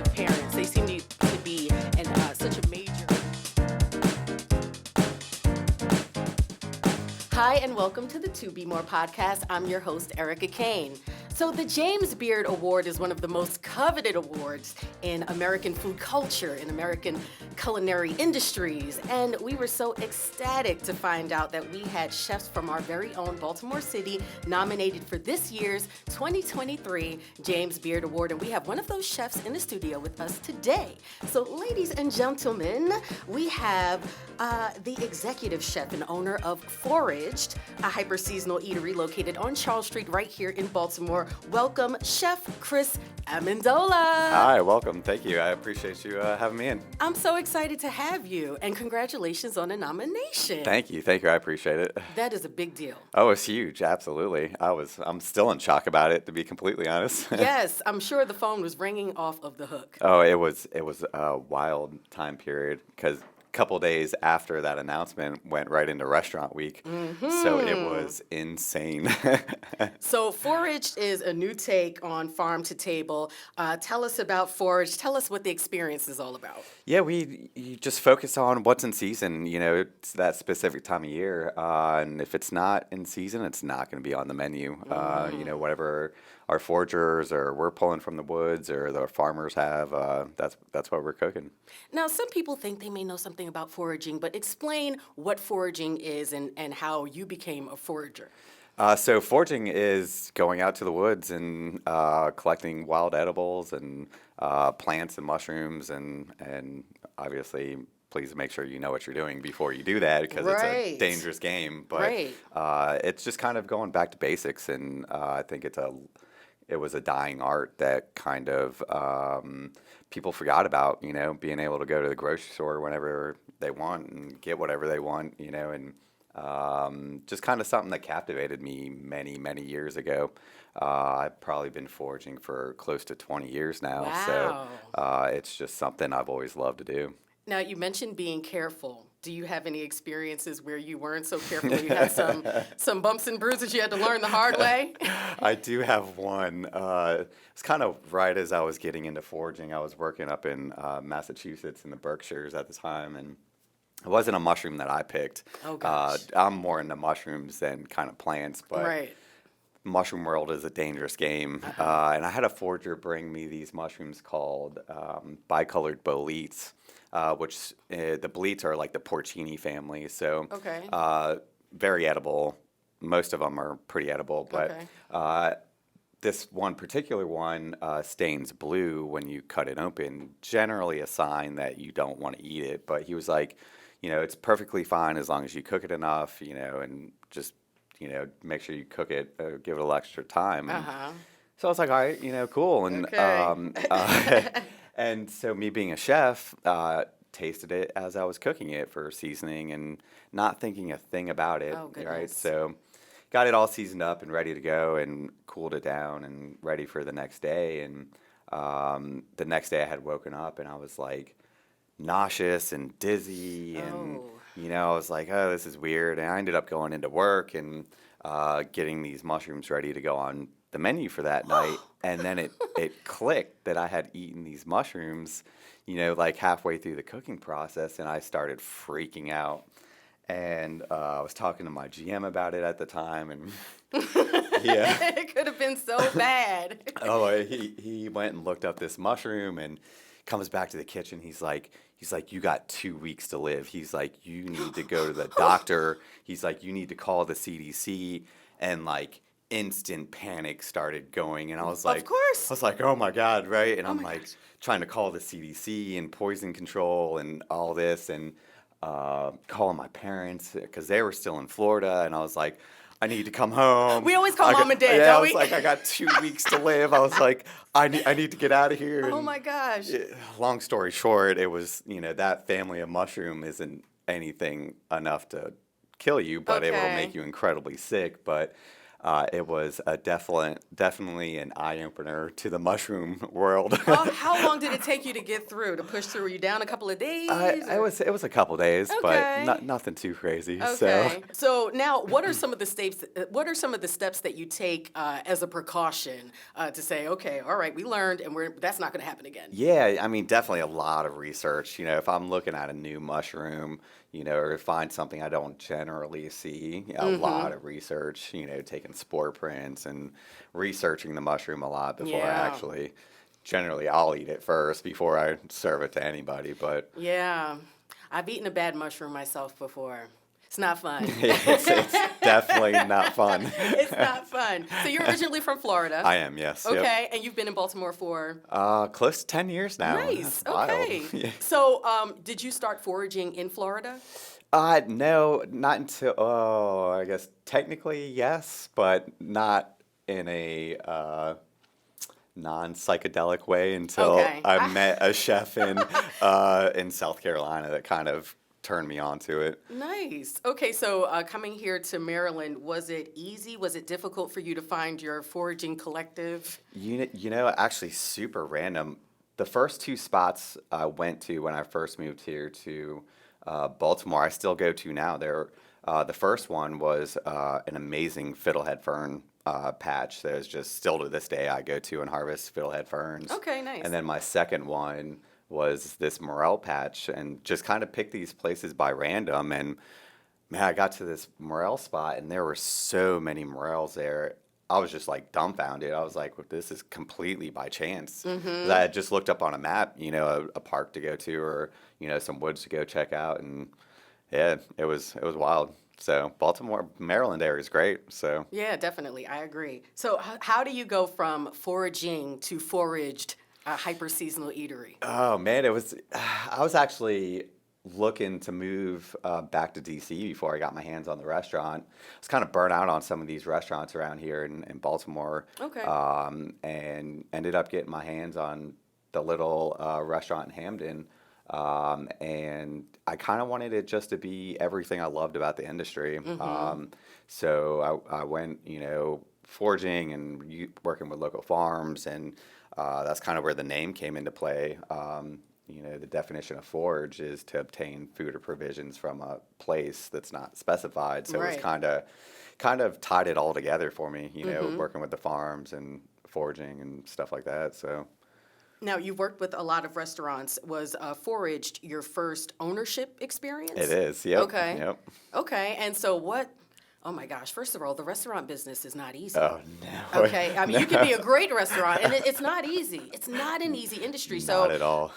parents. They seem to be in such a major. Hi, and welcome to the BMore podcast. I'm your host, Erica Kane. So the James Beard Award is one of the most coveted awards in American food culture, in American culinary industries. And we were so ecstatic to find out that we had chefs from our very own Baltimore City nominated for this year's 2023 James Beard Award. And we have one of those chefs in the studio with us today. So ladies and gentlemen, we have the executive chef and owner of Foraged, a hyper-seasonal eatery located on Charles Street right here in Baltimore. Welcome, Chef Chris Amendola. Hi, welcome. Thank you. I appreciate you having me in. I'm so excited to have you, and congratulations on the nomination. Thank you. I appreciate it. That is a big deal. Oh, it's huge. Absolutely. I'm still in shock about it, to be completely honest. Yes, I'm sure the phone was ringing off of the hook. Oh, it was a wild time period because couple days after that announcement went right into restaurant week. So it was insane. So Foraged is a new take on farm to table. Tell us about Foraged. Tell us what the experience is all about. Yeah, you just focus on what's in season. You know, it's that specific time of year. And if it's not in season, it's not going to be on the menu. You know, whatever our foragers or we're pulling from the woods or the farmers have, that's what we're cooking. Now, some people think they may know something about foraging, but explain what foraging is and how you became a forager. So foraging is going out to the woods and collecting wild edibles and plants and mushrooms and obviously please make sure you know what you're doing before you do that because it's a dangerous game. But it's just kind of going back to basics, and I think it was a dying art that kind of people forgot about, you know, being able to go to the grocery store whenever they want and get whatever they want, you know, and just kind of something that captivated me many, many years ago. I've probably been foraging for close to 20 years now. Wow. So it's just something I've always loved to do. Now, you mentioned being careful. Do you have any experiences where you weren't so careful? You had some bumps and bruises you had to learn the hard way? I do have one. It's kind of right as I was getting into foraging. I was working up in Massachusetts in the Berkshires at the time, and it wasn't a mushroom that I picked. Oh, gosh. I'm more into mushrooms than kind of plants, but right. Mushroom world is a dangerous game. And I had a forager bring me these mushrooms called bicolored boletes. Which the boletes are like the porcini family, so very edible. Most of them are pretty edible, but this one particular one stains blue when you cut it open, generally a sign that you don't want to eat it. But he was like, you know, it's perfectly fine as long as you cook it enough, you know, and just, you know, make sure you cook it, give it a little extra time. And so I was like, all right, you know, cool. And and so me being a chef, tasted it as I was cooking it for seasoning and not thinking a thing about it, right? So got it all seasoned up and ready to go and cooled it down and ready for the next day. And the next day I had woken up and I was like nauseous and dizzy and, you know, I was like, oh, this is weird. And I ended up going into work and getting these mushrooms ready to go on the menu for that night. And then it clicked that I had eaten these mushrooms, you know, like halfway through the cooking process, and I started freaking out. And I was talking to my GM about it at the time, and It could have been so bad. He went and looked up this mushroom and comes back to the kitchen. He's like, you got 2 weeks to live. He's like, you need to go to the doctor. He's like, you need to call the CDC, and like instant panic started going, and I was like, of course. I was like, oh my God, right? And I'm like trying to call the CDC and poison control and all this, and calling my parents because they were still in Florida, and I was like, I need to come home. We always call mom and dad, don't we? I was like, I got 2 weeks to live. I was like, I need to get out of here. Oh my gosh. Long story short, it was, you know, that family of mushroom isn't anything enough to kill you, but it will make you incredibly sick. But it was definitely an eye opener to the mushroom world. Oh, how long did it take you to get through, to push through? Were you down a couple of days? It was a couple days, but Okay. nothing too crazy. Okay. So now, what are some of the steps? What are some of the steps that you take as a precaution to say, okay, all right, we learned, and that's not going to happen again? Yeah, I mean, definitely a lot of research. If I'm looking at a new mushroom, or find something I don't generally see, a lot of research, taking spore prints and researching the mushroom a lot before I Yeah. actually, generally, I'll eat it first before I serve it to anybody. But Yeah. I've eaten a bad mushroom myself before. It's not fun. it's definitely not fun. It's not fun. So you're originally from Florida. I am, yes. Yep. Okay, and you've been in Baltimore for? Close to 10 years now. Nice. That's wild. Okay. Yeah. So, did you start foraging in Florida? No, not until, I guess technically yes, but not in a non-psychedelic way until Okay. I met a chef in South Carolina that kind of turned me on to it. Nice. Okay, so coming here to Maryland, was it easy? Was it difficult for you to find your foraging collective? Actually super random. The first two spots I went to when I first moved here to Baltimore, I still go to now. The first one was an amazing fiddlehead fern patch that is just still to this day I go to and harvest fiddlehead ferns. Okay, nice. And then my second one was this morel patch, and just kind of picked these places by random. And man, I got to this morel spot, and there were so many morels there. I was just like dumbfounded. I was like, well, this is completely by chance. 'Cause I had just looked up on a map, a park to go to, or some woods to go check out, and yeah, it was wild. So Baltimore, Maryland area is great. So Yeah, definitely. I agree. So, how do you go from foraging to foraged hyper seasonal eatery? oh man, I was actually looking to move back to DC before I got my hands on the restaurant. I was kind of burnt out on some of these restaurants around here in Baltimore. Okay. And ended up getting my hands on the little restaurant in Hamden. And I kind of wanted it just to be everything I loved about the industry. So I went, foraging and working with local farms, and that's kind of where the name came into play. The definition of forage is to obtain food or provisions from a place that's not specified. So Right. it's kind of tied it all together for me, working with the farms and foraging and stuff like that. So Now, you've worked with a lot of restaurants. Was Foraged your first ownership experience? it is. Yep. Okay. Yep. Okay, and so what? Oh my gosh! First of all, the restaurant business is not easy. Oh no. Okay, I mean, you can be a great restaurant, and it's not easy. It's not an easy industry. So, Not at all.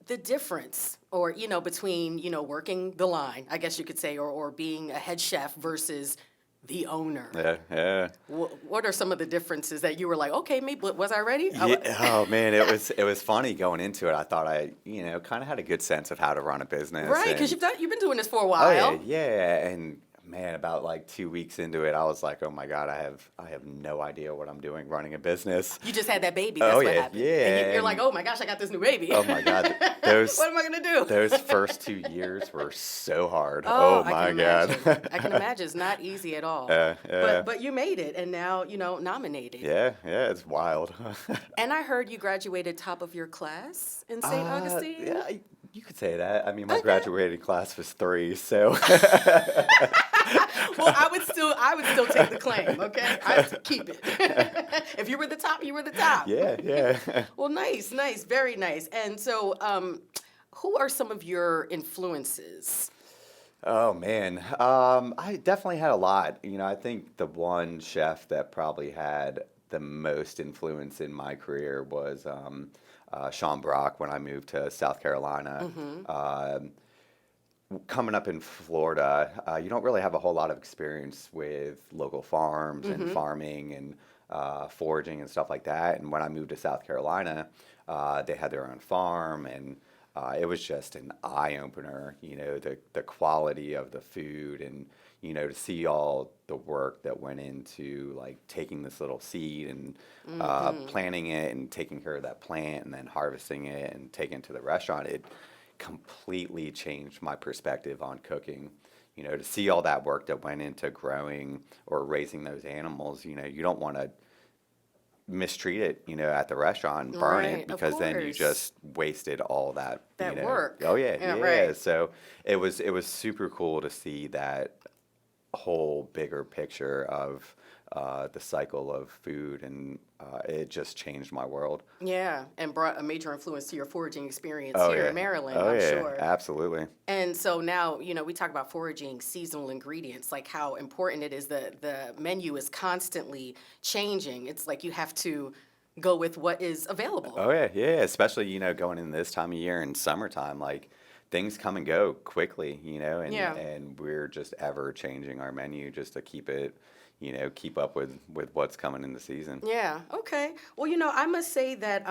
the difference, or between working the line, I guess you could say, or being a head chef versus the owner. Yeah. What are some of the differences that you were like, okay, maybe was I ready? Yeah, oh man, it was funny going into it. I thought I, kind of had a good sense of how to run a business. Right, because and- you've been doing this for a Oh while. yeah, and man, about like 2 weeks into it, I was like, oh my god, I have no idea what I'm doing running a business. You just had that baby. That's Oh, what yeah, happened. yeah, And you're and- like, oh my gosh, I got this new baby. Oh my god, those What am I gonna do? those first 2 years were so hard. Oh, Oh I my can god. imagine. I can imagine. It's not easy at all. Yeah. But you made it, and now nominated. Yeah, it's wild. And I heard you graduated top of your class in St. Augustine. Yeah, you could say that. I mean, my Okay. graduating class was 3, so Well, I would still take the claim. Okay, I would keep it. If you were the top, you were the top. yeah. Well, nice, very nice. And so, who are some of your influences? Oh man, I definitely had a lot. I think the one chef that probably had the most influence in my career was Sean Brock when I moved to South Carolina. Coming up in Florida, you don't really have a whole lot of experience with local farms and farming and foraging and stuff like that. And when I moved to South Carolina, they had their own farm, and it was just an eye opener. The quality of the food, and to see all the work that went into like taking this little seed and planting it and taking care of that plant and then harvesting it and taking it to the restaurant. It completely changed my perspective on cooking. to see all that work that went into growing or raising those animals, you don't want to mistreat it, at the restaurant and burn it, because then you just wasted all that, work. Oh yeah, yeah. yeah. Right. So it was super cool to see that whole bigger picture of the cycle of food, and it just changed my world. Yeah, and brought a major influence to your foraging experience Oh here yeah, in Maryland, oh I'm yeah, sure. absolutely. And so now, we talk about foraging seasonal ingredients, like how important it is that the menu is constantly changing. It's like you have to go with what is available. Oh yeah, yeah. Especially going in this time of year in summertime, like things come and go quickly, and Yeah. and we're just ever changing our menu just to keep it, keep up with what's coming in the season. Yeah. Okay. Well, I must say that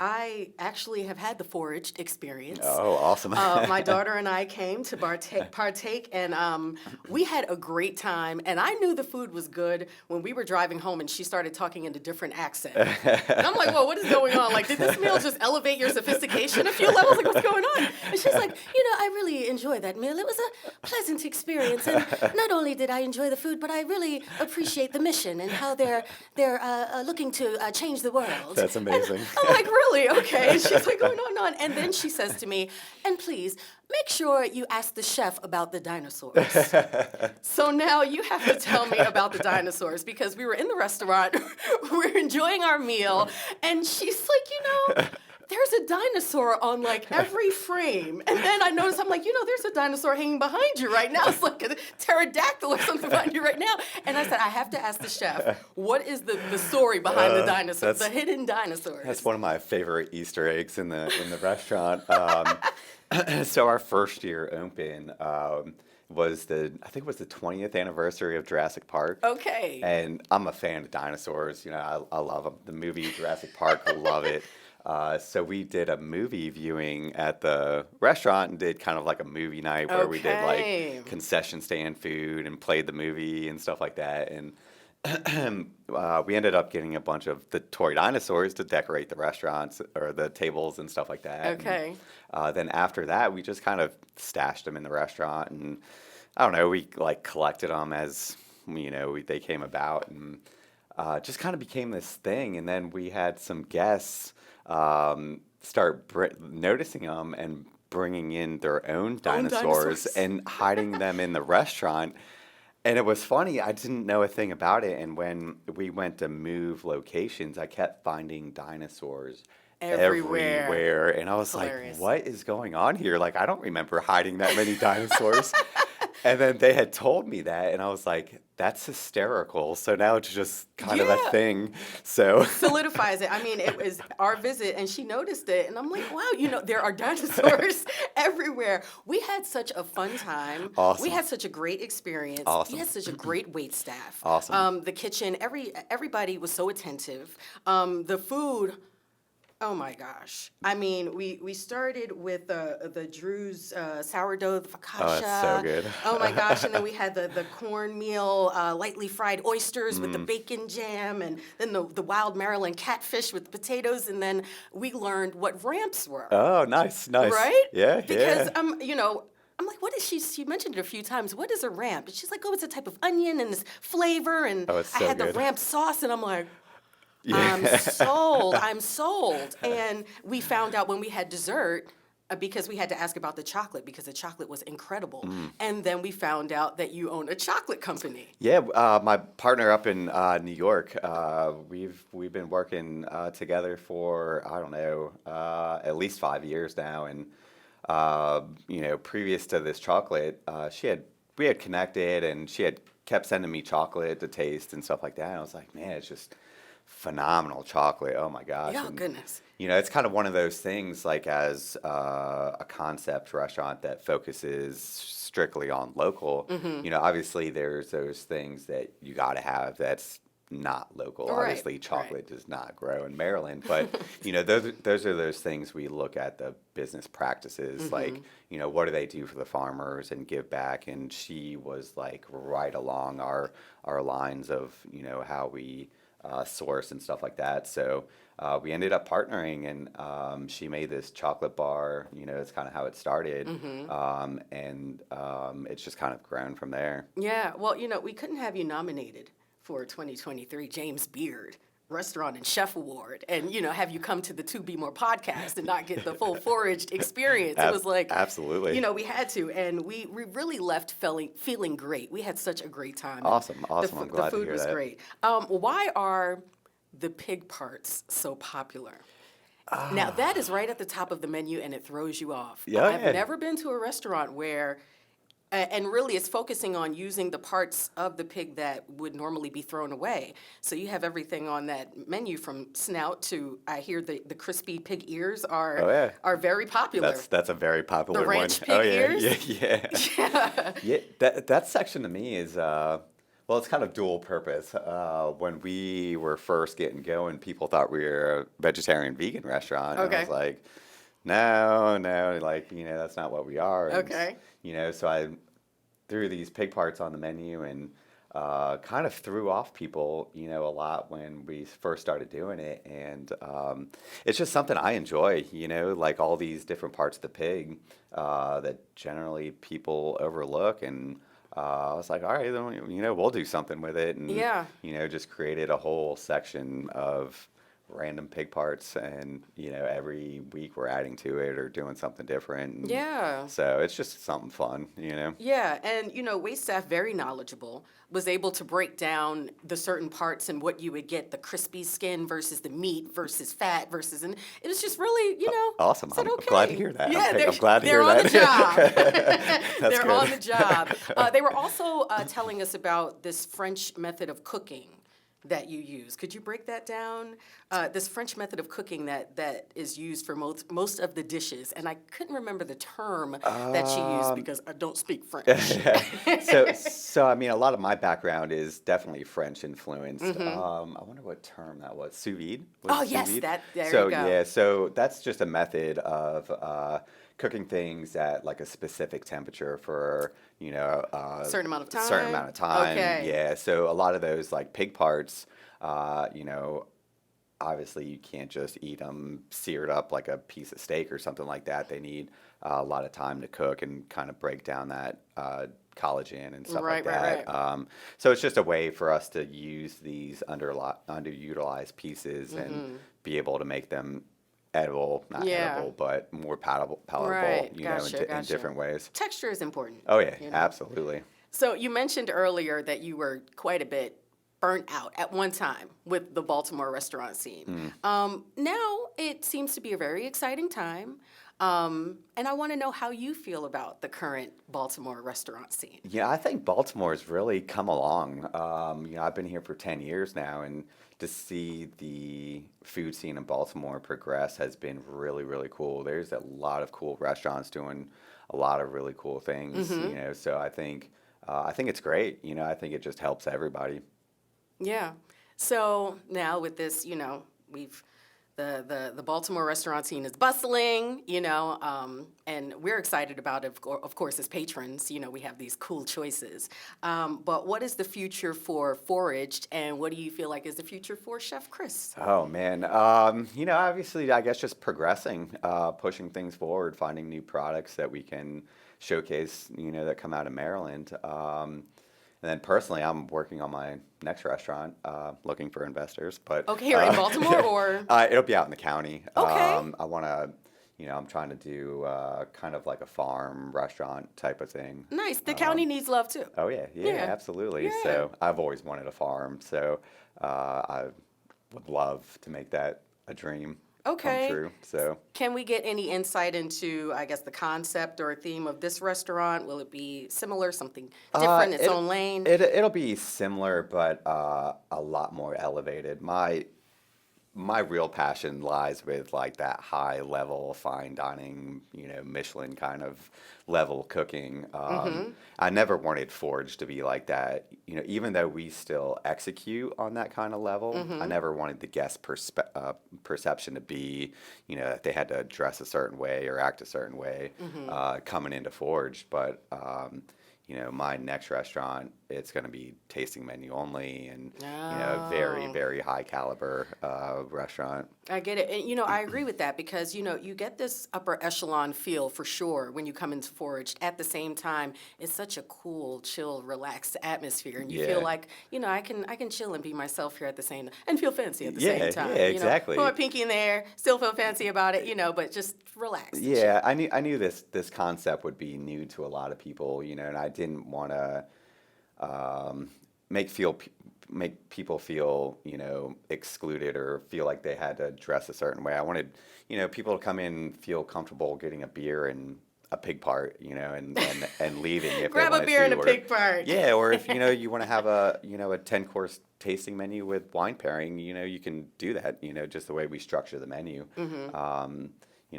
I actually have had the foraged experience. Oh, awesome. My daughter and I came to partake, and we had a great time. And I knew the food was good when we were driving home, and she started talking in a different accent. And I'm like, "Whoa, what is going on? Like, did this meal just elevate your sophistication a few levels? Like, what's going on?" And she's like, "I really enjoyed that meal. It was a pleasant experience, and not only did I enjoy the food, but I really appreciate the mission and how they're looking to change the world." That's amazing. And I'm like, "Really? Okay." And she's like, going on. And then she says to me, "And please, make sure you ask the chef about the dinosaurs." So now you have to tell me about the dinosaurs, because we were in the restaurant, we're enjoying our meal, and she's like, "There's a dinosaur on like every frame." And then I noticed, I'm like, "There's a dinosaur hanging behind you right now. It's like a pterodactyl or something behind you right now." And I said, "I have to ask the chef, what is the story behind the dinosaurs, the hidden dinosaurs?" That's one of my favorite Easter eggs in the restaurant. So our first year open was I think it was the 20th anniversary of Jurassic Park. Okay. And I'm a fan of dinosaurs. I love 'em. The movie Jurassic Park. I love it. So we did a movie viewing at the restaurant and did kind of like a movie night where we did like concession stand food and played the movie and stuff like that. And we ended up getting a bunch of the toy dinosaurs to decorate the restaurants or the tables and stuff like that. Okay. And, then after that, we just kind of stashed them in the restaurant, and I don't know, we like collected them as they came about, and just kind of became this thing. And then we had some guests start noticing them and bringing in their own dinosaurs and hiding them in the restaurant. And it was funny. I didn't know a thing about it. And when we went to move locations, I kept finding dinosaurs everywhere. And I was Hilarious. like, what is going on here? Like, I don't remember hiding that many dinosaurs. And then they had told me that, and I was like, that's hysterical. So now it's just kind of a thing. So solidifies it. I mean, it was our visit, and she noticed it, and I'm like, wow, there are dinosaurs everywhere. We had such a fun time. Awesome. We had such a great experience. Awesome. We had such a great wait staff. Awesome. The kitchen, everybody was so attentive. The food. Oh my gosh! I mean, we started with the Drew's sourdough, the focaccia. Oh, that's so good. Oh my gosh! And then we had the cornmeal, lightly fried oysters with the bacon jam, and then the wild Maryland catfish with potatoes, and then we learned what ramps were. Oh, nice. Right? Yeah, because I'm like, what is she? She mentioned it a few times. What is a ramp? And she's like, oh, it's a type of onion and this flavor. And it's so I had good. the ramp sauce, and I'm like, yeah. I'm sold. And we found out when we had dessert, because we had to ask about the chocolate, because the chocolate was incredible. And then we found out that you own a chocolate company. Yeah, my partner up in New York, we've been working together for, I don't know, at least 5 years now. And previous to this chocolate, we had connected, and she had kept sending me chocolate to taste and stuff like that. And I was like, man, it's just phenomenal chocolate. Oh my gosh. Oh, goodness. It's kind of one of those things, like as a concept restaurant that focuses strictly on local, obviously there's those things that you got to have that's not local. Right, Obviously chocolate does not grow in Maryland, but those are those things we look at, the business practices, like, what do they do for the farmers and give back? And she was like right along our lines of, how we source and stuff like that. So we ended up partnering, and she made this chocolate bar. It's kind of how it started, and it's just kind of grown from there. Yeah, well, we couldn't have you nominated for 2023 James Beard Restaurant and Chef Award, and have you come to the BMore podcast and not get the full Foraged experience. It was like, absolutely, we had to, and we really left feeling great. We had such a great time. Awesome. I'm glad to hear that. The food was great. Why are the pig parts so popular? Now, that is right at the top of the menu, and it throws you off. Yeah, I've never been to a restaurant where, and really it's focusing on using the parts of the pig that would normally be thrown away. So you have everything on that menu from snout to, I hear the crispy pig ears are very popular. That's a very popular the ranch one. Pig ears? Yeah. That section to me is... well, it's kind of dual purpose. When we were first getting going, people thought we were a vegetarian vegan restaurant. Okay. And I was like, no, that's not what we are. And, Okay. So I threw these pig parts on the menu and kind of threw off people, a lot when we first started doing it. And it's just something I enjoy, like all these different parts of the pig that generally people overlook. And I was like, all right, then, we'll do something with it. And, just created a whole section of random pig parts. And, every week we're adding to it or doing something different. And Yeah. so it's just something fun, Yeah, and wait staff, very knowledgeable, was able to break down the certain parts and what you would get, the crispy skin versus the meat versus fat versus, and it was just really, awesome. said, I'm glad to hear that. Yeah, I'm glad to hear that. They're on the job. They were also telling us about this French method of cooking that you use. Could you break that down? This French method of cooking that is used for most of the dishes, and I couldn't remember the term that she used because I don't speak French. So I mean, a lot of my background is definitely French influenced. I wonder what term that was. Sous vide? Yes, sous vide? There so, you go. Yeah, so that's just a method of cooking things at like a specific temperature for certain amount of time. Okay. Yeah, so a lot of those like pig parts, obviously you can't just eat them seared up like a piece of steak or something like that. They need a lot of time to cook and kind of break down that collagen and stuff like that. Right. So it's just a way for us to use these underutilized pieces and be able to make them edible, not edible, but more palatable, right. in different ways. Texture is important. Oh, yeah, absolutely. So you mentioned earlier that you were quite a bit burnt out at one time with the Baltimore restaurant scene. Now it seems to be a very exciting time. And I want to know how you feel about the current Baltimore restaurant scene. Yeah, I think Baltimore has really come along. I've been here for 10 years now, and to see the food scene in Baltimore progress has been really, really cool. There's a lot of cool restaurants doing a lot of really cool things, so I think it's great. I think it just helps everybody. Yeah. So now with this, we've the Baltimore restaurant scene is bustling, and we're excited about it, of course, as patrons. We have these cool choices. But what is the future for Foraged, and what do you feel like is the future for Chef Chris? Oh, man. Obviously, I guess just progressing, pushing things forward, finding new products that we can showcase, that come out of Maryland. And then personally, I'm working on my next restaurant, looking for investors. But okay, here in Baltimore, or it'll be out in the county. Okay. I want to, I'm trying to do kind of like a farm restaurant type of thing. Nice. The county needs love too. Oh yeah, absolutely. Yeah. So I've always wanted a farm. So I would love to make that a dream. Okay. Come true. So can we get any insight into, I guess, the concept or theme of this restaurant? Will it be similar, something different, its own lane? It'll be similar, but a lot more elevated. My real passion lies with like that high level fine dining, Michelin kind of level cooking. I never wanted Foraged to be like that. Even though we still execute on that kind of level, I never wanted the guest perception to be, that they had to dress a certain way or act a certain way coming into Foraged. But my next restaurant, it's going to be tasting menu only and, Oh. very, very high caliber restaurant. I get it. And, I agree with that because, you get this upper echelon feel for sure when you come into Foraged. At the same time, it's such a cool, chill, relaxed atmosphere. And you feel Yeah. like, I can chill and be myself here at the same and feel fancy at the Yeah, same time. yeah, exactly. Put my pinky in the air, still feel fancy about it, but just relaxed. and Yeah, I knew this concept would be new to a lot of people, and I didn't want to um, make people feel, excluded or feel like they had to dress a certain way. I wanted, people to come in and feel comfortable getting a beer and a pig part, and leaving if Grab they a wanted beer to, and a or pig part. yeah, or if you want to have a 10-course tasting menu with wine pairing, you can do that, just the way we structure the menu.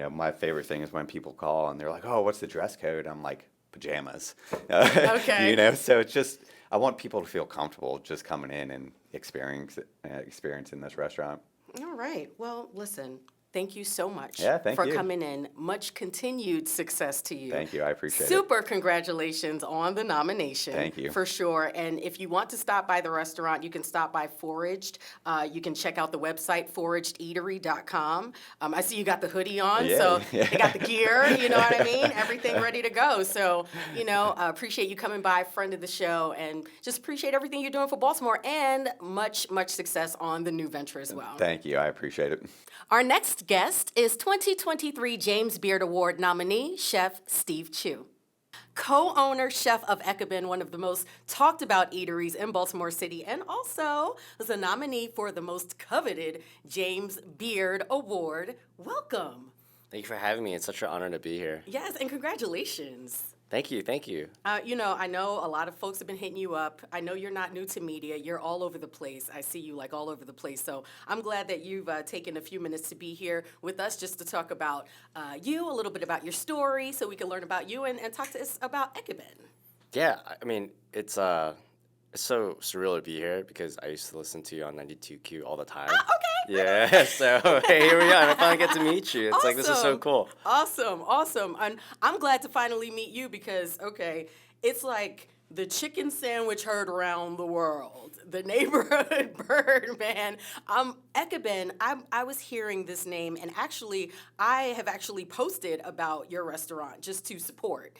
My favorite thing is when people call and they're like, "Oh, what's the dress code?" I'm like, "Pajamas." Okay. So it's just I want people to feel comfortable just coming in and experiencing this restaurant. All right. Well, listen, thank you so much Yeah, thank for you. coming in. Much continued success to you. Thank you. I appreciate it. Super congratulations on the nomination. Thank you. For sure. And if you want to stop by the restaurant, you can stop by Foraged. You can check out the website, foragedeatery.com. I see you got the hoodie on, so Yeah. they got the gear, you know what I mean? Everything ready to go. So, appreciate you coming by, friend of the show, and just appreciate everything you're doing for Baltimore and much, much success on the new venture as well. Thank you. I appreciate it. Our next guest is 2023 James Beard Award nominee, Chef Steve Chu. Co-owner, chef of Ekabin, one of the most talked about eateries in Baltimore City, and also was a nominee for the most coveted James Beard Award. Welcome. Thank you for having me. It's such an honor to be here. Yes, and congratulations. Thank you. Thank you. I know a lot of folks have been hitting you up. I know you're not new to media. You're all over the place. I see you all over the place. So I'm glad that you've taken a few minutes to be here with us just to talk about you, a little bit about your story, so we can learn about you and talk to us about Ekabin. Yeah, I mean, it's so surreal to be here because I used to listen to you on 92Q all the time. Okay. Yeah, so hey, here we are. I finally get to meet you. It's like, this is so cool. Awesome. And I'm glad to finally meet you because, it's like the chicken sandwich heard around the world, the neighborhood bird, man. Ekabin, I was hearing this name, and I have posted about your restaurant just to support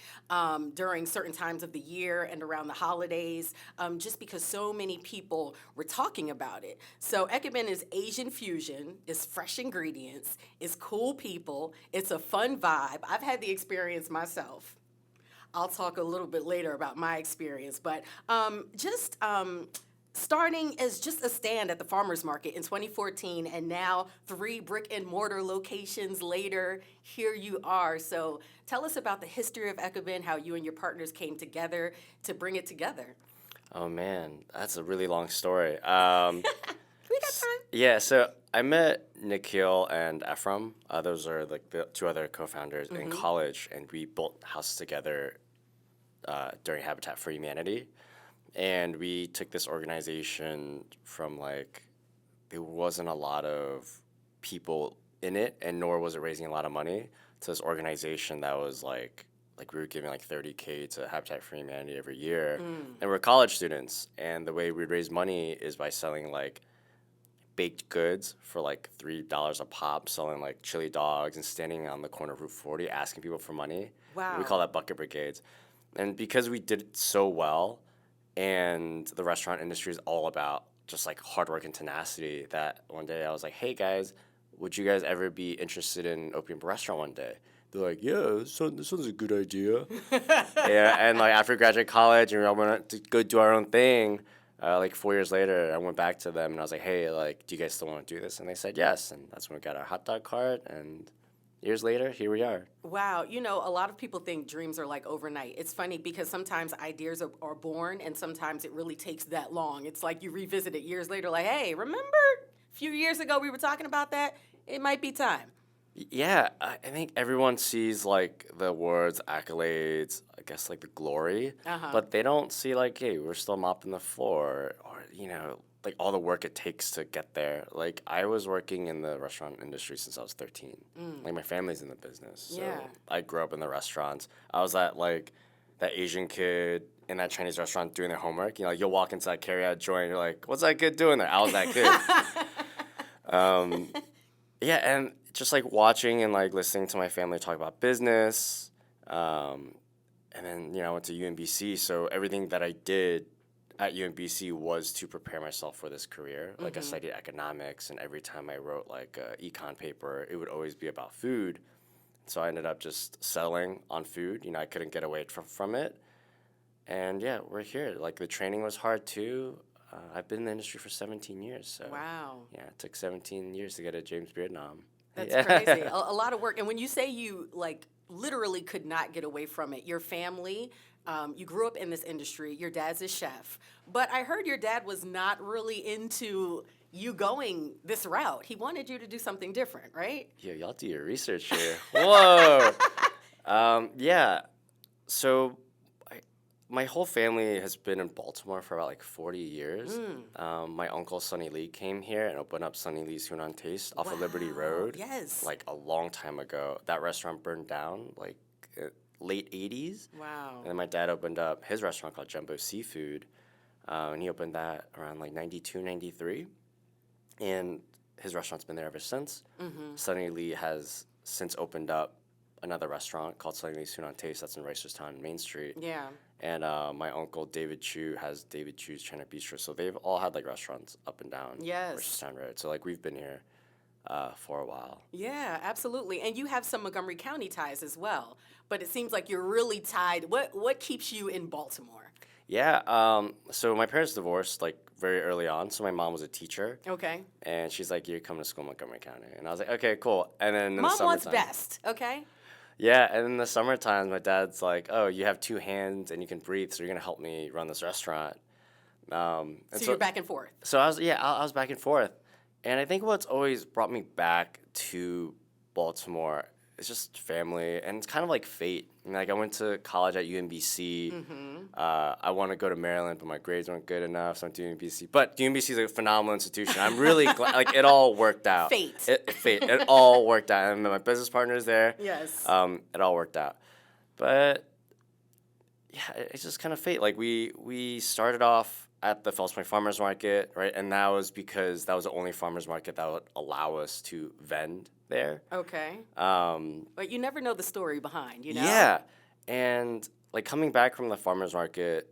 during certain times of the year and around the holidays, just because so many people were talking about it. So Ekabin is Asian fusion, is fresh ingredients, is cool people, it's a fun vibe. I've had the experience myself. I'll talk a little bit later about my experience, but starting as just a stand at the farmers market in 2014, and now 3 brick and mortar locations later, here you are. So tell us about the history of Ekabin, how you and your partners came together to bring it together. Oh, man, that's a really long story. We got time. Yeah, so I met Nikhil and Ephraim. Those are like the 2 other co-founders in college, and we built houses together during Habitat for Humanity. And we took this organization from there wasn't a lot of people in it, and nor was it raising a lot of money, to this organization that was like we were giving $30K to Habitat for Humanity every year. And we're college students, and the way we'd raise money is by selling baked goods for $3 a pop, selling chili dogs and standing on the corner of Route 40 asking people for money. Wow. We call that bucket brigades. And because we did it so well, and the restaurant industry is all about just hard work and tenacity, that one day I was like, "Hey guys, would you guys ever be interested in opening a restaurant one day?" They're like, "Yeah, this sounds a good idea." Yeah, and after graduate college, and we all went to go do our own thing. 4 years later, I went back to them and I was like, "Hey, do you guys still want to do this?" And they said yes, and that's when we got our hot dog cart, and years later, here we are. Wow. A lot of people think dreams are overnight. It's funny because sometimes ideas are born, and sometimes it really takes that long. It's like you revisit it years later, hey, remember a few years ago we were talking about that? It might be time. Yeah, I think everyone sees the awards, accolades, I guess the glory, but they don't see hey, we're still mopping the floor, or all the work it takes to get there. I was working in the restaurant industry since I was 13. My family's in the business, so Yeah. I grew up in the restaurants. I was at that Asian kid in that Chinese restaurant doing their homework. You know, like you'll walk into that carryout joint, you're like, what's that kid doing there? I was that kid. Yeah, and just like watching and like listening to my family talk about business. And then, you know, I went to UMBC, so everything that I did at UMBC was to prepare myself for this career. Like I studied economics, and every time I wrote like a econ paper, it would always be about food. So I ended up just settling on food. You know, I couldn't get away from it. And yeah, we're here. Like the training was hard too. I've been in the industry for 17 years. So wow. Yeah, it took 17 years to get a James Beard nom. That's crazy. A lot of work. And when you say you like literally could not get away from it, your family, you grew up in this industry. Your dad's a chef. But I heard your dad was not really into you going this route. He wanted you to do something different, right? Yeah, y'all do your research here. Whoa. Yeah. So my whole family has been in Baltimore for about like 40 years. My uncle Sonny Lee came here and opened up Sonny Lee's Hunan Taste off of Liberty Road. Yes. Like a long time ago. That restaurant burned down like late 80s. Wow. And then my dad opened up his restaurant called Jumbo Seafood. And he opened that around like 92, 93. And his restaurant's been there ever since. Sonny Lee has since opened up another restaurant called Sonny Lee's Hunan Taste that's in Reisterstown, Main Street. Yeah. And my uncle David Chu has David Chu's China Bistro. So they've all had like restaurants up and down Reisterstown Road. So like we've been here for a while. Yeah, absolutely. And you have some Montgomery County ties as well. But it seems like you're really tied. What keeps you in Baltimore? Yeah. So my parents divorced like very early on. So my mom was a teacher. Okay. And she's like, "You're coming to school in Montgomery County." And I was like, "Okay, cool." And then in Mom the wants summertime, best. Okay. yeah, and in the summertime, my dad's like, "Oh, you have two hands and you can breathe, so you're gonna help me run this restaurant." And so you're back and forth. So I was back and forth, and I think what's always brought me back to Baltimore is just family, and it's kind of like fate. I mean, like I went to college at UMBC. I want to go to Maryland, but my grades weren't good enough, so I went to UMBC. But UMBC is a phenomenal institution. I'm really glad, like it all worked out. Fate. Fate. It all worked out. And my business partner's there. Yes. It all worked out. But yeah, it's just kind of fate. Like we started off at the Fells Point Farmers Market, right? And that was because that was the only farmers market that would allow us to vend there. Okay. But you never know the story behind, you know? Yeah. And like coming back from the farmers market,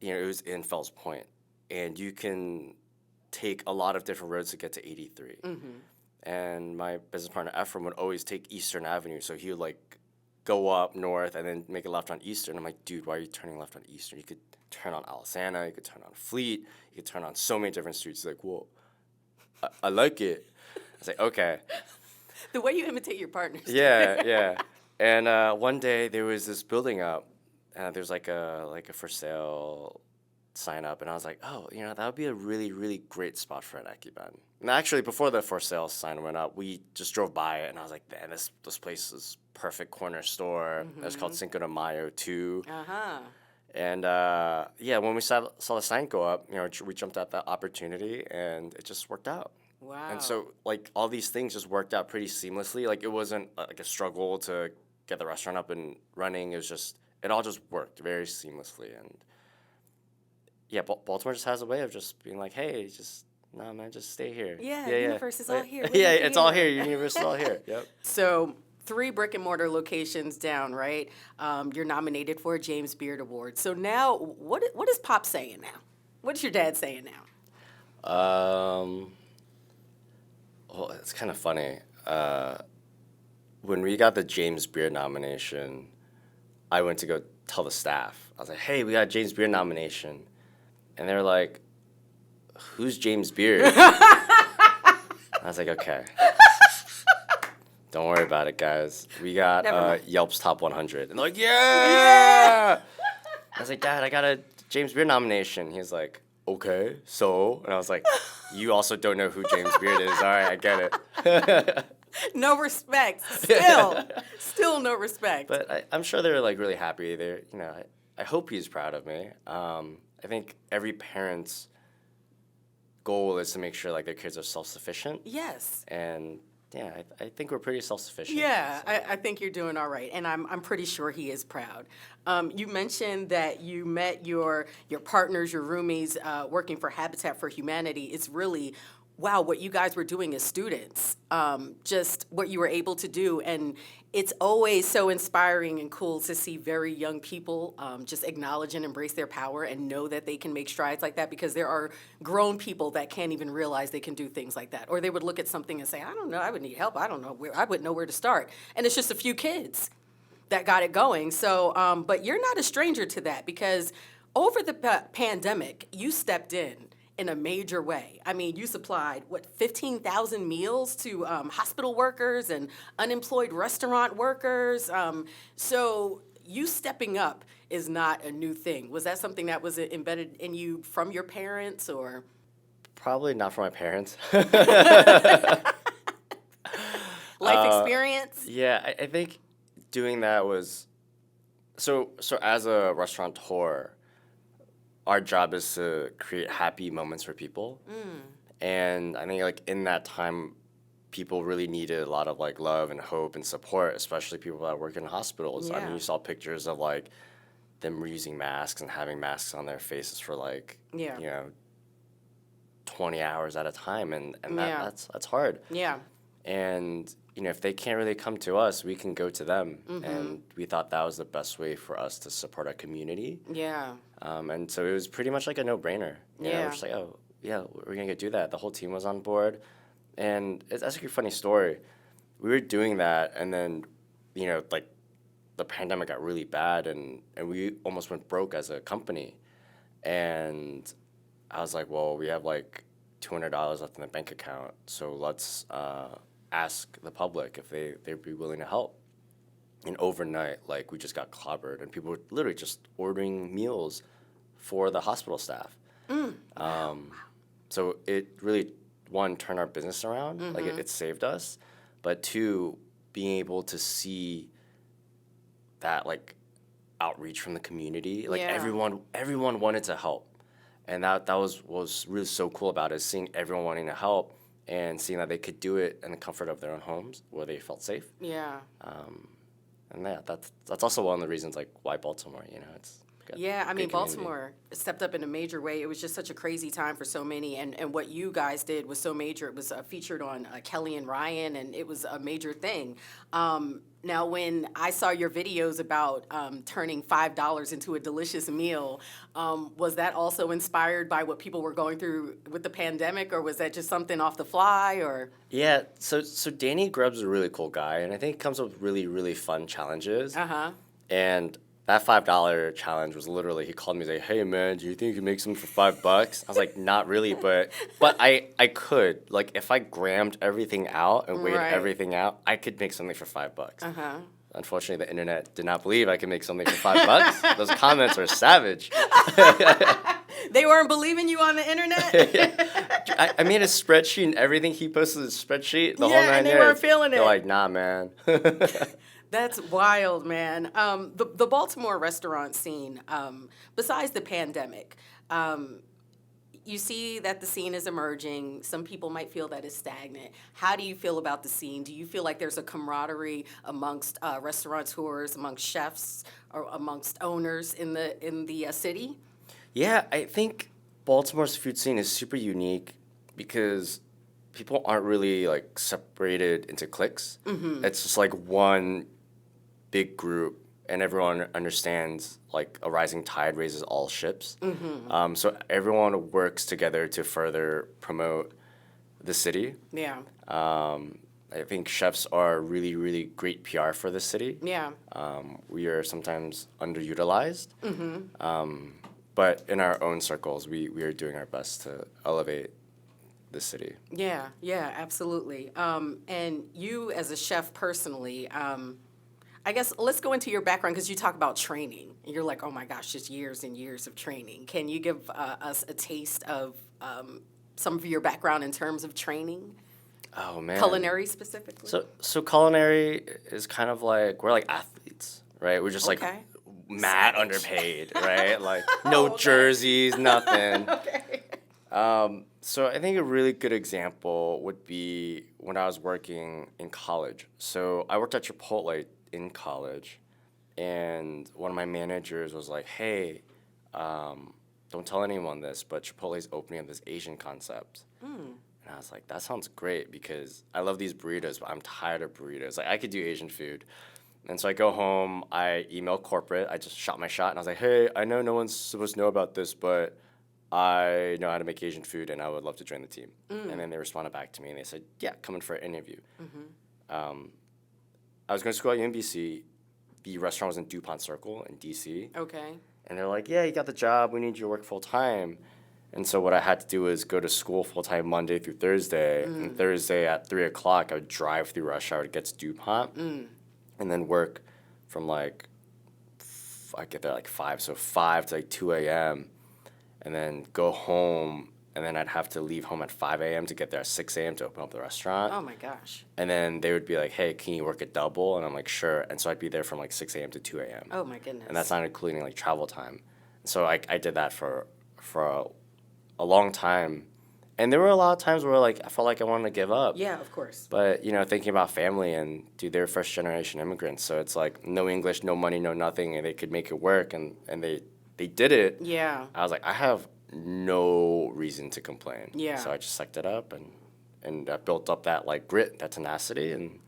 you know, it was in Fells Point, and you can take a lot of different roads to get to 83. And my business partner Ephraim would always take Eastern Avenue, so he would like go up north and then make a left on Eastern. I'm like, dude, why are you turning left on Eastern? You could turn on Alisana, you could turn on Fleet, you could turn on so many different streets. He's like, well, I like it. I was like, okay. The way you imitate your partners. Yeah, yeah. And one day there was this building up, and there's like a for sale sign up, and I was like, oh, you know, that would be a really, really great spot for an Akiban. And actually, before the for sale sign went up, we just drove by it, and I was like, man, this place is perfect corner store. It was called Cinco de Mayo 2. And yeah, when we saw the sign go up, you know, we jumped at that opportunity, and it just worked out. Wow. And so, like, all these things just worked out pretty seamlessly. Like, it wasn't like a struggle to get the restaurant up and running. It was just, it all just worked very seamlessly. And yeah, Baltimore just has a way of just being like, hey, just, no, man, just stay here. Yeah, universe is all here. Yeah, it's all here. Universe is all here. Yep. So 3 brick and mortar locations down, right? You're nominated for a James Beard Award. So now, what is Pop saying now? What is your dad saying now? Well, it's kind of funny. When we got the James Beard nomination, I went to go tell the staff. I was like, hey, we got a James Beard nomination. And they were like, who's James Beard? I was like, okay. Don't worry about it, guys. We got Yelp's Top 100. And they're like, yeah! I was like, Dad, I got a James Beard nomination. He's like, okay, so? And I was like, you also don't know who James Beard is. All right, I get it. No respect. Still no respect. But I'm sure they're like really happy. They're, you know, I hope he's proud of me. I think every parent's goal is to make sure like their kids are self-sufficient. Yes. And Yeah, I think we're pretty self-sufficient. Yeah, So. I think you're doing all right, and I'm pretty sure he is proud. You mentioned that you met your partners, your roomies, working for Habitat for Humanity. It's really, wow, what you guys were doing as students, just what you were able to do, and it's always so inspiring and cool to see very young people just acknowledge and embrace their power and know that they can make strides like that, because there are grown people that can't even realize they can do things like that. Or they would look at something and say, I don't know, I would need help. I don't know, I wouldn't know where to start. And it's just a few kids that got it going. So, but you're not a stranger to that, because over the pandemic, you stepped in a major way. I mean, you supplied, 15,000 meals to hospital workers and unemployed restaurant workers. So you stepping up is not a new thing. Was that something that was embedded in you from your parents, or? Probably not from my parents. Life experience? Yeah, I think doing that was, so as a restaurateur, our job is to create happy moments for people. And I think like in that time, people really needed a lot of like love and hope and support, especially people that work in hospitals. I mean, you saw pictures of like them using masks and having masks on their faces for like, 20 hours at a time. And that's hard. Yeah. And, if they can't really come to us, we can go to them. And we thought that was the best way for us to support our community. Yeah. And so it was pretty much like a no-brainer. We're just like, oh, yeah, we're going to do that. The whole team was on board. And it's actually a funny story. We were doing that, and then, like, the pandemic got really bad, and we almost went broke as a company. And I was like, well, we have, like, $200 left in the bank account, so let's ask the public if they'd be willing to help. And overnight, like, we just got clobbered, and people were literally just ordering meals for the hospital staff. So it really, one, turned our business around, like it saved us, but two, being able to see that, like, outreach from the community, like everyone wanted to help, and that was really so cool about it, seeing everyone wanting to help and seeing that they could do it in the comfort of their own homes where they felt safe. Yeah. And yeah, that's also one of the reasons, like, why Baltimore, it's Yeah, I mean, community. Baltimore stepped up in a major way. It was just such a crazy time for so many, and what you guys did was so major. It was featured on Kelly and Ryan, and it was a major thing. Now, when I saw your videos about turning $5 into a delicious meal, was that also inspired by what people were going through with the pandemic, or was that just something off the fly, or? Yeah, so Danny Grubb's a really cool guy, and I think he comes up with really, really fun challenges. And that $5 challenge was literally, he called me and said, hey, man, do you think you can make something for $5? I was like, not really, but I could. Like, if I grammed everything out and weighed everything out, I could make something for $5. Unfortunately, the internet did not believe I could make something for $5. Those comments are savage. They weren't believing you on the internet? I made a spreadsheet, and everything he posted is a spreadsheet. The whole 9 and they years. weren't feeling it. They're like, nah, man. That's wild, man. The Baltimore restaurant scene, besides the pandemic, you see that the scene is emerging. Some people might feel that it's stagnant. How do you feel about the scene? Do you feel like there's a camaraderie amongst restaurateurs, amongst chefs, or amongst owners in the city? Yeah, I think Baltimore's food scene is super unique because people aren't really, like, separated into cliques. It's just like one big group, and everyone understands, like, a rising tide raises all ships. So everyone works together to further promote the city. Yeah. I think chefs are really, really great PR for the city. Yeah. We are sometimes underutilized. But in our own circles, we are doing our best to elevate the city. Yeah, absolutely. And you as a chef personally, I guess let's go into your background, because you talk about training. And you're like, oh my gosh, just years and years of training. Can you give us a taste of some of your background in terms of training? Oh, man. Culinary specifically? So culinary is kind of like, we're like athletes, right? We're just like mad underpaid, right? Like no jerseys, nothing. So I think a really good example would be when I was working in college. So I worked at Chipotle in college, and one of my managers was like, hey, don't tell anyone this, but Chipotle's opening up this Asian concept. And I was like, that sounds great because I love these burritos, but I'm tired of burritos. Like, I could do Asian food. And so I go home, I email corporate, I just shot my shot, and I was like, hey, I know no one's supposed to know about this, but I know how to make Asian food, and I would love to join the team. And then they responded back to me, and they said, yeah, come in for an interview. I was going to school at UMBC. The restaurant was in DuPont Circle in D.C. Okay. And they're like, yeah, you got the job. We need you to work full-time. And so what I had to do was go to school full-time Monday through Thursday. And Thursday at 3 o'clock, I would drive through rush hour to get to DuPont. And then work from, like, I get there, like, 5. So 5 to, like, 2 a.m. And then go home. And then I'd have to leave home at 5 a.m. to get there at 6 a.m. to open up the restaurant. Oh, my gosh. And then they would be like, hey, can you work a double? And I'm like, sure. And so I'd be there from, like, 6 a.m. to 2 a.m. Oh, my goodness. And that's not including, like, travel time. So I did that for a long time. And there were a lot of times where, like, I felt like I wanted to give up. Yeah, of course. But, you know, thinking about family and, dude, they're first-generation immigrants. So it's, like, no English, no money, no nothing, and they could make it work. And they did it. Yeah. I was like, I have no reason to complain. Yeah. So I just sucked it up and I built up that, like, grit, that tenacity, and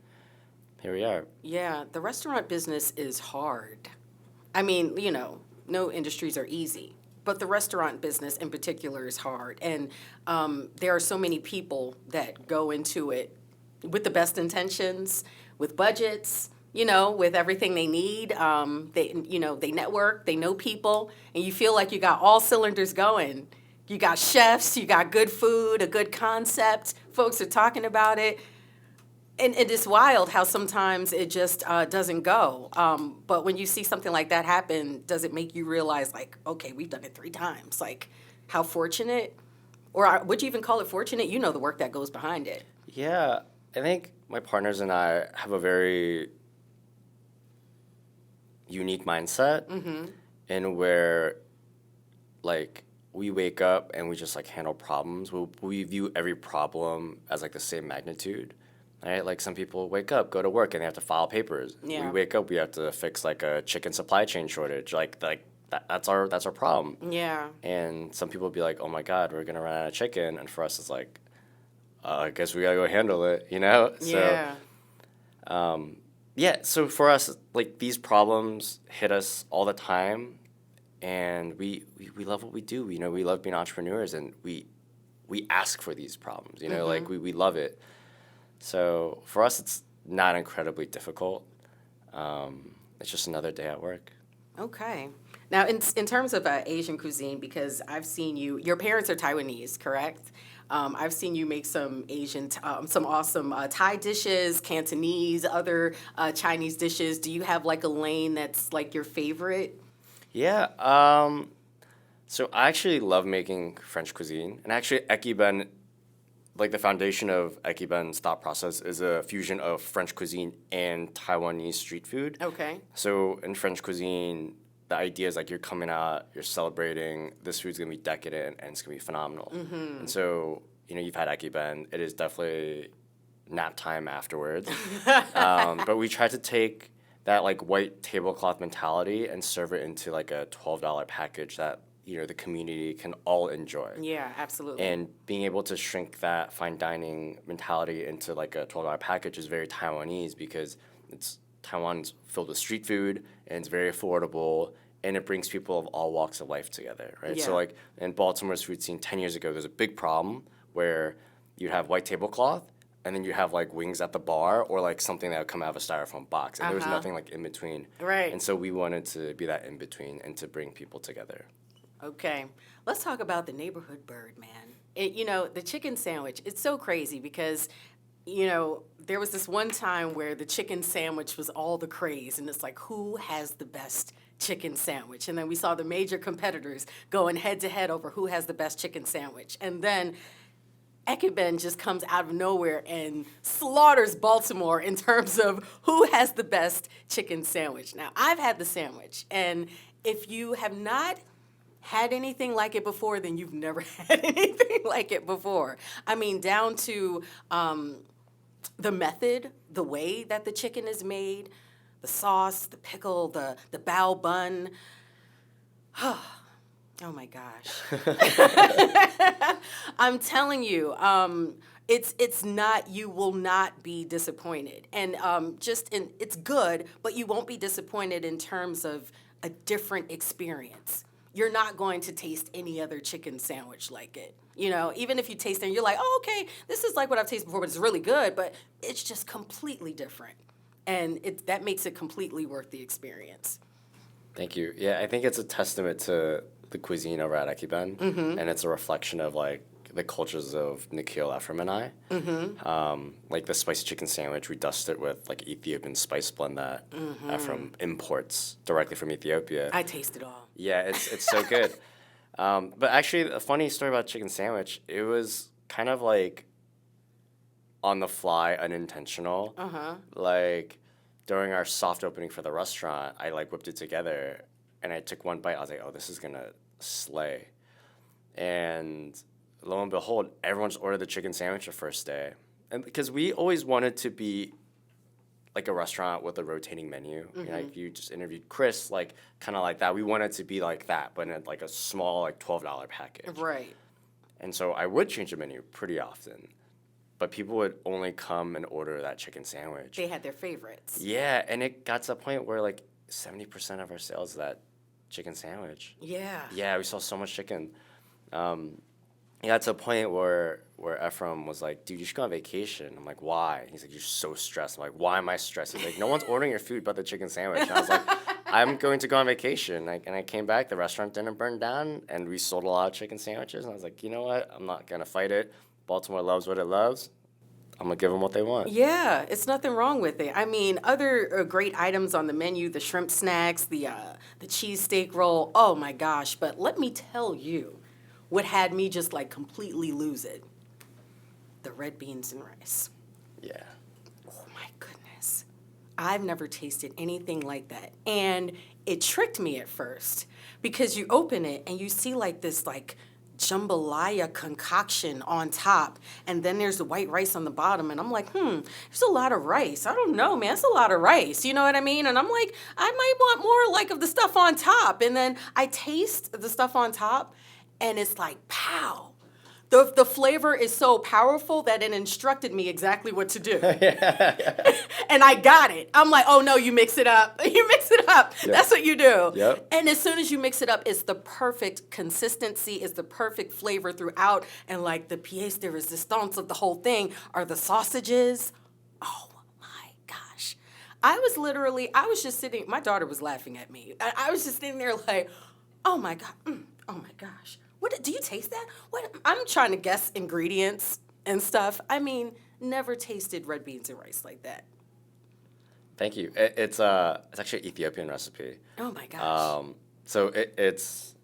here we are. Yeah, the restaurant business is hard. I mean, you know, no industries are easy. But the restaurant business in particular is hard. And there are so many people that go into it with the best intentions, with budgets, you know, with everything they need. They network, they know people, and you feel like you got all cylinders going. You got chefs, you got good food, a good concept, folks are talking about it. And it's wild how sometimes it just doesn't go. But when you see something like that happen, does it make you realize, like, okay, we've done it 3 times? Like, how fortunate? Or would you even call it fortunate? You know the work that goes behind it. Yeah, I think my partners and I have a very unique mindset in where, like, we wake up and we just, like, handle problems. We view every problem as, like, the same magnitude. Right? Like, some people wake up, go to work, and they have to file papers. Yeah. We wake up, we have to fix, like, a chicken supply chain shortage. That's our problem. Yeah. And some people be like, oh my God, we're gonna run out of chicken. And for us, it's like, I guess we gotta go handle it, you know? Yeah. So for us, like, these problems hit us all the time, and we love what we do. You know, we love being entrepreneurs, and we ask for these problems. You know, like, we love it. So for us, it's not incredibly difficult. It's just another day at work. Okay. Now, in terms of Asian cuisine, because I've seen your parents are Taiwanese, correct? I've seen you make some some awesome Thai dishes, Cantonese, other Chinese dishes. Do you have, like, a lane that's, like, your favorite? Yeah. So I actually love making French cuisine. And actually, Ekiben, like, the foundation of Ekiben's thought process is a fusion of French cuisine and Taiwanese street food. Okay. So in French cuisine, the idea is, like, you're coming out, you're celebrating, this food's going to be decadent, and it's going to be phenomenal. And so, you know, you've had Ekiben. It is definitely nap time afterwards. But we tried to take that, like, white tablecloth mentality and serve it into, like, a $12 package that, you know, the community can all enjoy. Yeah, absolutely. And being able to shrink that fine dining mentality into, like, a $12 package is very Taiwanese because Taiwan's filled with street food, and it's very affordable, and it brings people of all walks of life together, right? Yeah. So, like, in Baltimore's food scene 10 years ago, there's a big problem where you have white tablecloth, and then you have, like, wings at the bar or, like, something that would come out of a styrofoam box. And there was nothing, like, in between. Right. And so we wanted to be that in between and to bring people together. Okay. Let's talk about the neighborhood bird, man. You know, the chicken sandwich, it's so crazy because, you know, there was this one time where the chicken sandwich was all the craze, and it's like, who has the best chicken sandwich? And then we saw the major competitors going head-to-head over who has the best chicken sandwich. And then Ekiben just comes out of nowhere and slaughters Baltimore in terms of who has the best chicken sandwich. Now, I've had the sandwich, and if you have not had anything like it before, then you've never had anything like it before. I mean, down to the method, the way that the chicken is made, the sauce, the pickle, the bao bun. Oh my gosh. I'm telling you, it's not, you will not be disappointed. And it's good, but you won't be disappointed in terms of a different experience. You're not going to taste any other chicken sandwich like it. You know, even if you taste it and you're like, oh, okay, this is like what I've tasted before, but it's really good, but it's just completely different. And that makes it completely worth the experience. Thank you. Yeah, I think it's a testament to the cuisine over at Ekuben, and it's a reflection of like the cultures of Nikhil, Ephraim, and I. Like the spicy chicken sandwich, we dust it with like Ethiopian spice blend that Ephraim imports directly from Ethiopia. I taste it all. Yeah, it's so good. But actually, a funny story about chicken sandwich, it was kind of like on the fly, unintentional. Like during our soft opening for the restaurant, I like whipped it together and I took one bite. I was like, oh, this is gonna slay. And lo and behold, everyone just ordered the chicken sandwich the first day. And because we always wanted to be like a restaurant with a rotating menu. You know, like you just interviewed Chris, like kind of like that. We wanted to be like that, but in like a small, like $12 package. Right. And so I would change the menu pretty often, but people would only come and order that chicken sandwich. They had their favorites. Yeah, and it got to a point where like 70% of our sales is that chicken sandwich. Yeah. Yeah, we saw so much chicken. It got to a point where Ephraim was like, dude, you should go on vacation. I'm like, why? He's like, you're so stressed. I'm like, why am I stressed? He's like, no one's ordering your food but the chicken sandwich. And I was like, I'm going to go on vacation. And I came back, the restaurant didn't burn down, and we sold a lot of chicken sandwiches. And I was like, you know what? I'm not going to fight it. Baltimore loves what it loves. I'm going to give them what they want. Yeah, it's nothing wrong with it. I mean, other great items on the menu, the shrimp snacks, the cheesesteak roll, oh my gosh. But let me tell you what had me just like completely lose it. The red beans and rice. Yeah. Oh my goodness. I've never tasted anything like that. And it tricked me at first because you open it and you see like this like jambalaya concoction on top, and then there's the white rice on the bottom, and I'm like, there's a lot of rice. I don't know, man, it's a lot of rice, you know what I mean? And I'm like, I might want more like of the stuff on top, and then I taste the stuff on top, and it's like, pow. The flavor is so powerful that it instructed me exactly what to do. And I got it. I'm like, oh no, you mix it up. You mix it up. Yep. That's what you do. Yep. And as soon as you mix it up, it's the perfect consistency, it's the perfect flavor throughout. And like the pièce de résistance of the whole thing are the sausages. Oh my gosh. I was just sitting, my daughter was laughing at me. I was just sitting there like, oh my God, oh my gosh. What, do you taste that? What? I'm trying to guess ingredients and stuff. I mean, never tasted red beans and rice like that. Thank you. It's actually an Ethiopian recipe. Oh my gosh. So it's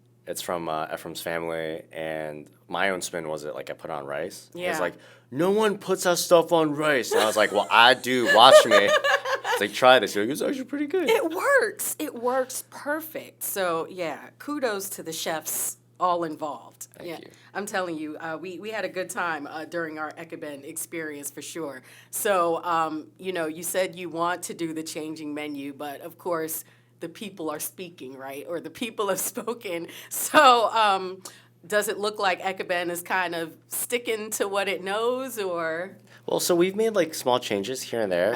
from Ephraim's family, and my own spin was I put on rice. Yeah. It's like, no one puts that stuff on rice. And I was like, well, I do. Watch me. It's like, try this. You're like, it's actually pretty good. It works. It works perfect. So yeah, kudos to the chefs all involved. Thank you. I'm telling you, we had a good time during our Ekuben experience for sure. So, you said you want to do the changing menu, but of course the people are speaking, right? Or the people have spoken. So, does it look like Ekuben is kind of sticking to what it knows, or? Well, so we've made small changes here and there.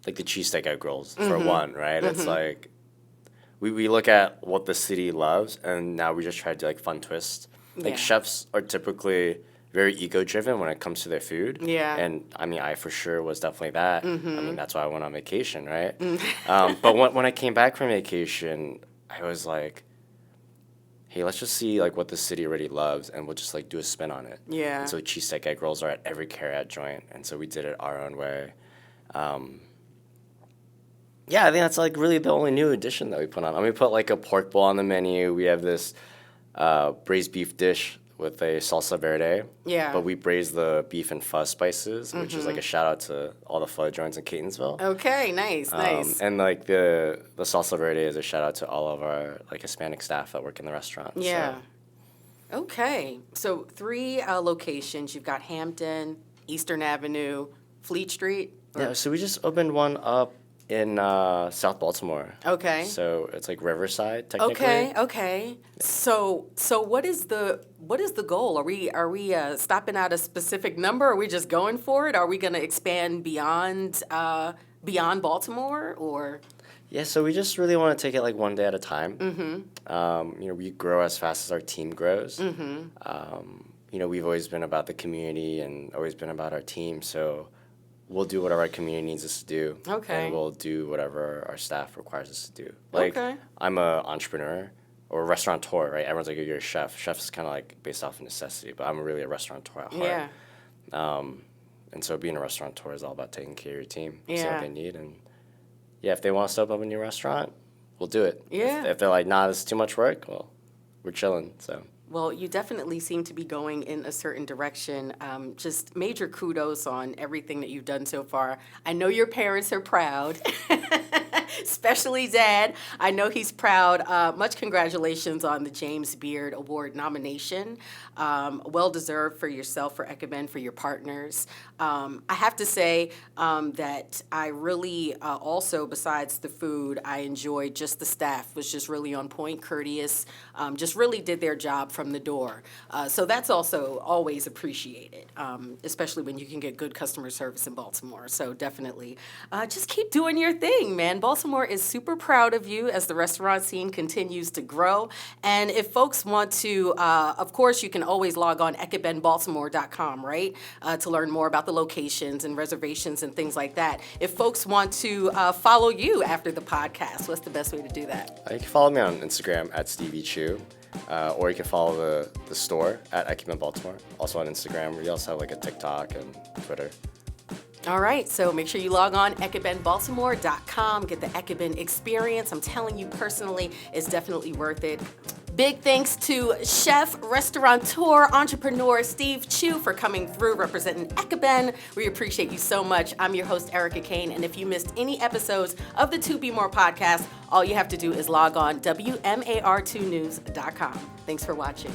Like the cheesesteak egg rolls for one, right? It's like, we look at what the city loves, and now we just try to do fun twists. Chefs are typically very ego-driven when it comes to their food. Yeah. And I mean, I for sure was definitely that. I mean, that's why I went on vacation, right? But when I came back from vacation, I was like, hey, let's just see what the city already loves, and we'll just do a spin on it. Yeah. And so cheesesteak egg rolls are at every carryout joint, and so we did it our own way. Yeah, I think that's really the only new addition that we put on. I mean, we put a pork bowl on the menu. We have this braised beef dish with a salsa verde. Yeah. But we braise the beef and fuzz spices, which is a shout out to all the pho joints in Catonsville. Okay, nice. And the salsa verde is a shout out to all of our Hispanic staff that work in the restaurant. Yeah. So. Okay, so 3 locations. You've got Hampton, Eastern Avenue, Fleet Street? Yeah, so we just opened one up in South Baltimore. Okay. So it's like Riverside, technically. Okay. So what is the goal? Are we stopping at a specific number? Are we just going for it? Are we going to expand beyond Baltimore, or? Yeah, so we just really want to take it like one day at a time. Mm-hmm. We grow as fast as our team grows. Mm-hmm. We've always been about the community and always been about our team. So we'll do whatever our community needs us to do. Okay. And we'll do whatever our staff requires us to do. Like, I'm an entrepreneur or a restaurateur, right? Everyone's like, you're a chef. Chef is kind of like based off of necessity, but I'm really a restaurateur at heart. Yeah. And so being a restaurateur is all about taking care of your team, see Yeah. what they need. And yeah, if they want to start up a new restaurant, we'll do it. Yeah. If they're like, nah, this is too much work, well, we're chilling, so. Well, you definitely seem to be going in a certain direction. Just major kudos on everything that you've done so far. I know your parents are proud, especially Dad. I know he's proud. Much congratulations on the James Beard Award nomination. Well-deserved for yourself, for Ekaben, for your partners. I have to say that I really also, besides the food, I enjoyed just the staff was just really on point, courteous, just really did their job from the door. So that's also always appreciated, especially when you can get good customer service in Baltimore. So definitely just keep doing your thing, man. Baltimore is super proud of you as the restaurant scene continues to grow. And if folks want to, of course, you can always log on ekabenbaltimore.com, right, to learn more about the locations and reservations and things like that. If folks want to follow you after the podcast, what's the best way to do that? You can follow me on Instagram at Steve Chu. Or you can follow the store at Ekaben Baltimore. Also on Instagram. We also have like a TikTok and Twitter. All right, so make sure you log on ekabenbaltimore.com, get the Ekaben experience. I'm telling you personally, it's definitely worth it. Big thanks to chef, restaurateur, entrepreneur Steve Chu for coming through representing Ekaben. We appreciate you so much. I'm your host, Erica Kane, and if you missed any episodes of the BMore podcast, all you have to do is log on WMAR2news.com. Thanks for watching.